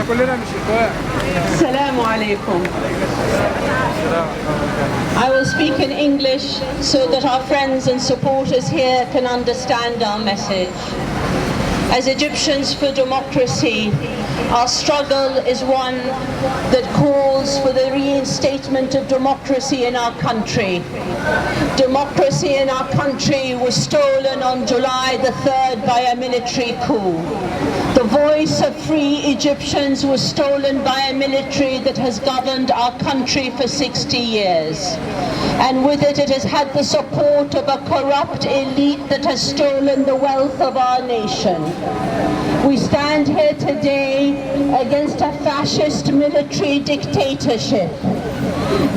Assalamu alaikum. I will speak in English so that our friends and supporters here can understand our message. As Egyptians for democracy, our struggle is one that calls for the reinstatement of democracy in our country. Democracy in our country was stolen on July the 3rd by a military coup. The voice of free Egyptians was stolen by a military that has governed our country for 60 years. And with it, it has had the support of a corrupt elite that has stolen the wealth of our nation. We stand here today against a fascist military dictatorship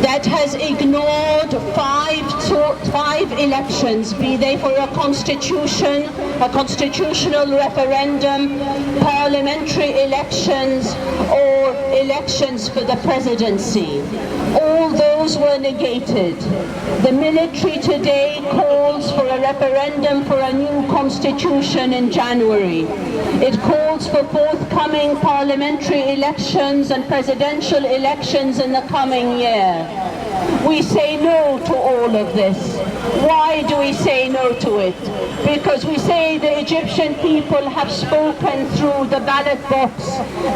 that has ignored five elections, be they for a constitutional referendum, parliamentary elections, or elections for the presidency. All those were negated. The military today calls for a referendum for a new constitution in January. It calls for forthcoming parliamentary elections and presidential elections in the coming year. We say no to all of this. Why do we say no to it? Because we say the Egyptian people have spoken through the ballot box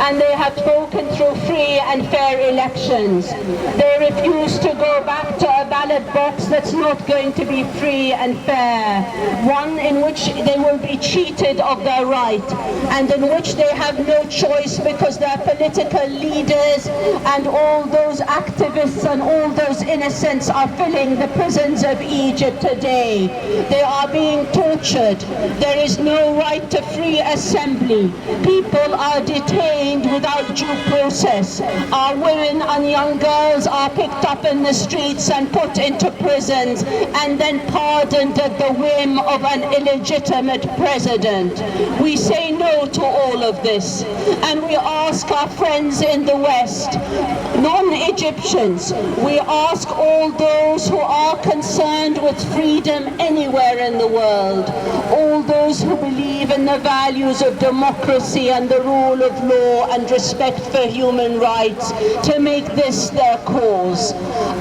and they have spoken through free and fair elections. They refuse to go back to a ballot box that's not going to be free and fair, one in which they will be cheated of their right and in which they have no choice because their political leaders and all those activists and all those innocents are filling the prisons of Egypt today. They are being tortured. There is no right to free assembly. People are detained without due process. Our women and young girls are picked up in the streets and put into prisons and then pardoned at the whim of an illegitimate president. We say no to all of this, and we ask our friends in the West, non-Egyptians, we ask all those who are concerned with freedom anywhere in the world, all those who believe in the values of democracy and the rule of law and respect for human rights, to make this their cause.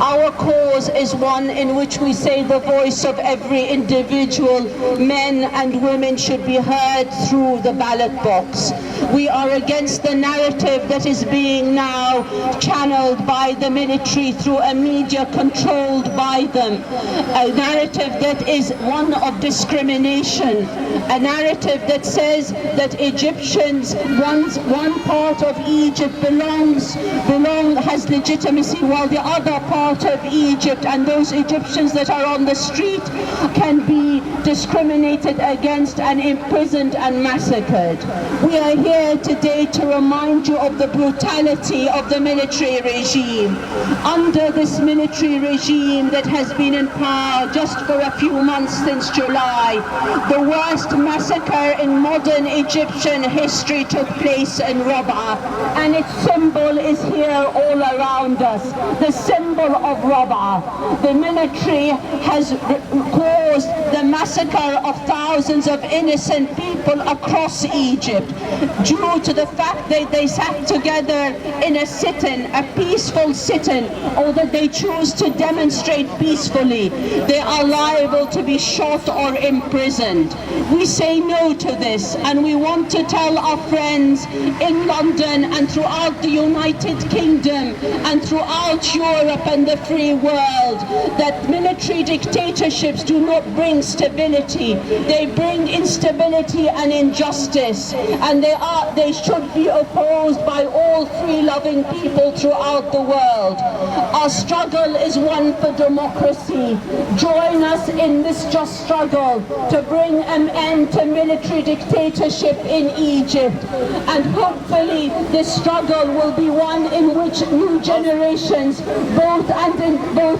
Our cause is one in which we say the voice of every individual, men and women, should be heard through the ballot box. We are against the narrative that is being now channeled by the military through a media controlled by them, a narrative that is one of discrimination, a narrative that says that Egyptians, one part of Egypt has legitimacy while the other part of Egypt and those Egyptians that are on the street can be discriminated against and imprisoned and massacred. We are here today to remind you of the brutality of the military regime. Under this military regime that has been in power just for a few months since July, the worst massacre in modern Egyptian history took place in Rabaa, and its symbol is here all around us, the symbol of Rabaa. The military has caused the massacre of thousands of innocent people across Egypt due to the fact that they sat together in a sit-in, a peaceful sit-in, or that they choose to demonstrate peacefully. They are liable to be shot or imprisoned. We say no to this, and we want to tell our friends in London and throughout the United Kingdom and throughout Europe and the free world that military dictatorships do not bring stability. They bring instability and injustice, and they should be opposed by all free-loving people throughout the world. Our struggle is one for democracy. Join us in this just struggle to bring an end to military dictatorship in Egypt, and hopefully this struggle will be one in which new generations, both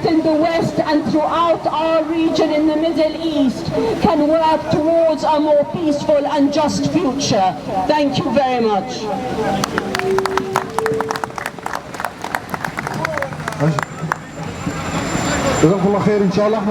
in the West and throughout our region in the Middle East, can work towards a more peaceful and just future. Thank you very much. جزاكم الله خير إن شاء الله.